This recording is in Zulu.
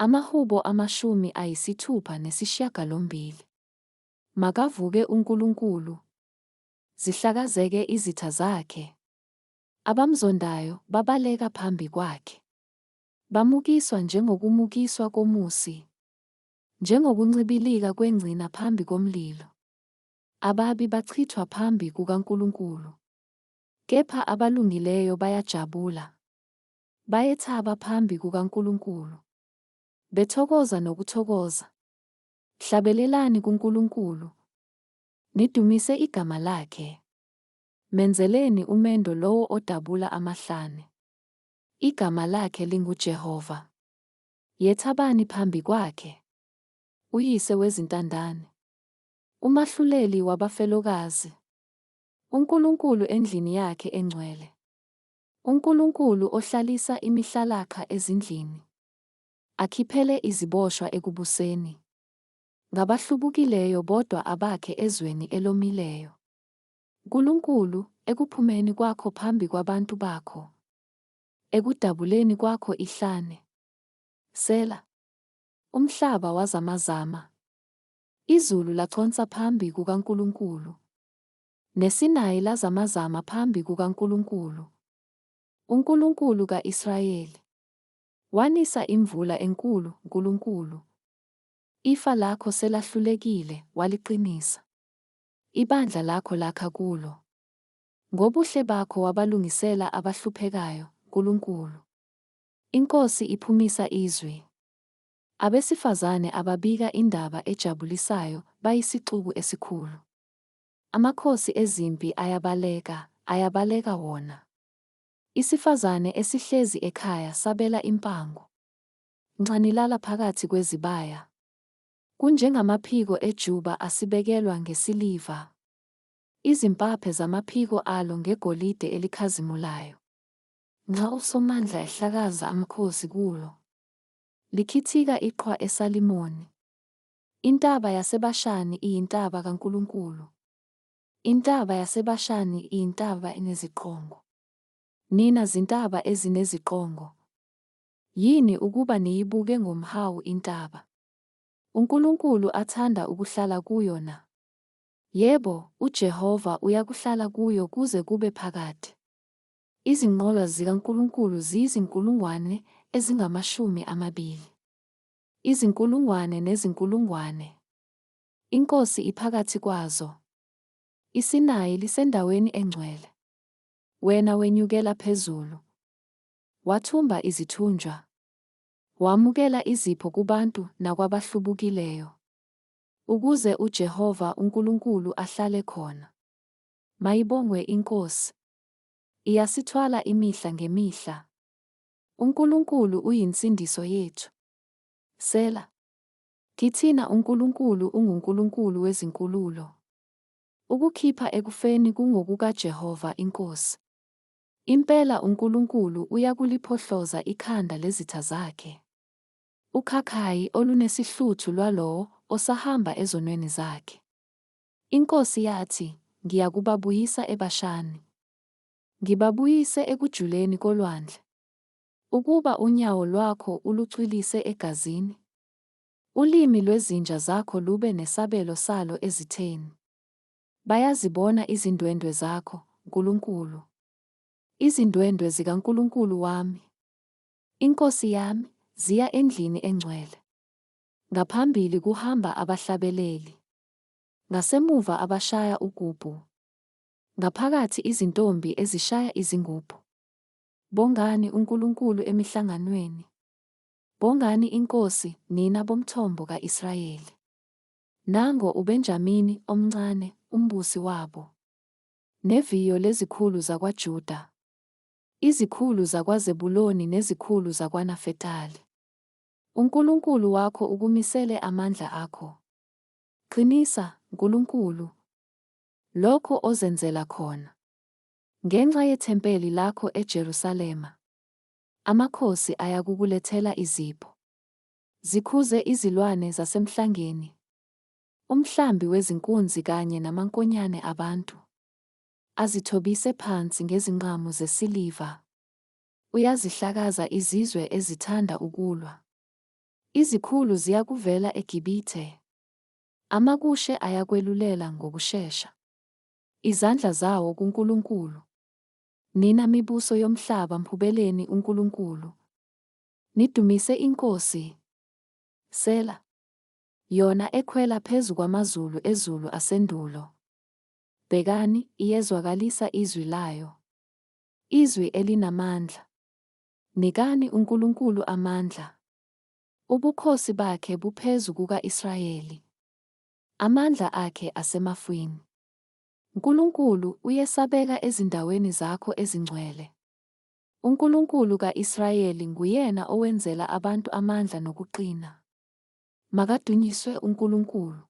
Amahubo 68. Makavuke uNkulunkulu, zihlakazeke izitha zakhe. Abamzondayo babaleka phambi kwakhe. Bamukiswa njengokumukiswa komusi, njengokuncibilika kwengcina phambi komlilo. Ababi bachithwa phambi kukaNkulunkulu, kepha abalungileyo bayajabula. Bayethaba phambi kukaNkulunkulu, bethokoza nokuthokoza. Hlabelelani kuNkulunkulu, nidumise igama lakhe. Menzeleni umendo lowo odabula amahlane. Igama lakhe linguJehova. Yethabani phambi kwakhe, uYise wezintandane, umahluleli wabafelokazi, uNkulunkulu endlini yakhe engcwele, uNkulunkulu ohlalisa imihlalakha ezindlini, akhiphele iziboshwa ekubuseni. Ngabahlubukileyo bodwa abakhe ezweni elomileyo. Nkulunkulu, ekuphumeni kwakho phambi kwabantu bakho, ekudabuleni kwakho ihlane. Sela. Umhlaba wazamazama, izulu lachonsa phambi kukaNkulunkulu, neSinayi lazamazama phambi kukaNkulunkulu, uNkulunkulu ka-Israyeli. Wanisa imvula enkulu, Nkulunkulu. Ifa lakho selahlulekile, waliqinisa. Ibandla lakho lakha kulo. Ngobuhle bakho wabalungisela abahluphekayo, Nkulunkulu. Inkosi iphumisa izwi. Abesifazane ababika indaba ejabulisayo bayisixuku esikhulu. Amakhosi ezimpi ayabaleka wona. Isifazane esihlezi ekhaya sabela impango. Nxanilala phakathi kwezibaya. Kunjengamaphiko ejuba asibekelwa ngesiliva. Izimpaphe zamaphiko alo ngegolide elikhazimulayo. Nxa uSomandla ehlakaza amakhosi kulo, likhithika iqhwa eSalimoni. Intaba yaseBashani iyintaba kaNkulunkulu. Intaba yaseBashani iyintaba eneziqongo. Nina zintaba ezineziqongo, yini ukuba niyibuke ngomhawu intaba? uNkulunkulu athanda ukuhlala kuyo na? Yebo, uJehova uyakuhlala kuyo kuze kube phakade. Izinqola zikaNkulunkulu ziyizinkulungwane ezingama-20. Izinkulungwane nezinkulungwane. Inkosi iphakathi kwazo. ISinayi lisendaweni engcwele. Wena wenyukela phezulu. Wathumba izithunjwa. Wamukela izipho kubantu nakwabahlubukileyo. Ukuze uJehova uNkulunkulu ahlale khona. Mayibongwe iNkosi. Iyasithwala imihla ngemihla. uNkulunkulu uyinsindiso yethu. Sela. Kithina uNkulunkulu unguNkulunkulu wezinkululo. Ukukhipha ekufeni kungokukaJehova Inkosi. Impela uNkulunkulu uyakuliphohloza ikhanda lezitha zakhe. Ukhakhayi olunesihluthulwa lwalowo osahamba ezonweni zakhe. Inkosi yathi, ngiyakubabuyisa eBashani. Ngibabuyise ekujuleni kolwandle. Ukuba unyawo lwakho ulucwilise egazini. Ulimi lwezinja zakho lube nesabelo salo ezitheni. Bayazibona izindwendwe zakho, Nkulunkulu. Izindwendwe zikaNkulunkulu wami, Inkosi yami, ziya endlini engcwele. Ngaphambili kuhamba abahlabeleli. Ngasemuva abashaya ugubhu. Ngaphakathi izintombi ezishaya izingubhu. Bongani uNkulunkulu emihlanganweni. Bongani Inkosi, nina bomthombo ka-Israyeli. Nango uBenjamini omncane, umbusi wabo. Neviyo lezikhulu zakwaJuda. Izikhulu zakwaZebuloni nezikhulu zakwaNafetali. uNkulunkulu wakho ukumisele amandla akho. Qinisa, Nkulunkulu, lokho ozenzela khona. Ngenxa yethempeli lakho eJerusalema, amakhosi ayakukulethela izipho. Zikhuze izilwane zasemhlangeni, umhlambi wezinkunzi kanye namankonyane abantu. Azithobise phansi ngezinqamu zesiliva. Uyazihlakaza izizwe ezithanda ukulwa. Izikhulu ziyakuvela eGibhithe. Amakushe ayakwelulela ngokushesha. Izandla zawo kuNkulunkulu. Nina mibuso yomhlaba mphubeleni uNkulunkulu. Nidumise iNkosi. Sela. Yona ekhwela phezu kwamazulu ezulu asendulo. Bhekani, iyezwakalisa izwi layo. Izwi elinamandla. Nikani uNkulunkulu amandla. Ubukhosi bakhe buphezu kuka-Israyeli. Amandla akhe asemafwini. uNkulunkulu uyesabeka ezindaweni zakho ezingcwele. uNkulunkulu ka-Israyeli nguyena owenzela abantu amandla nokuqina. Makadunyiswe uNkulunkulu.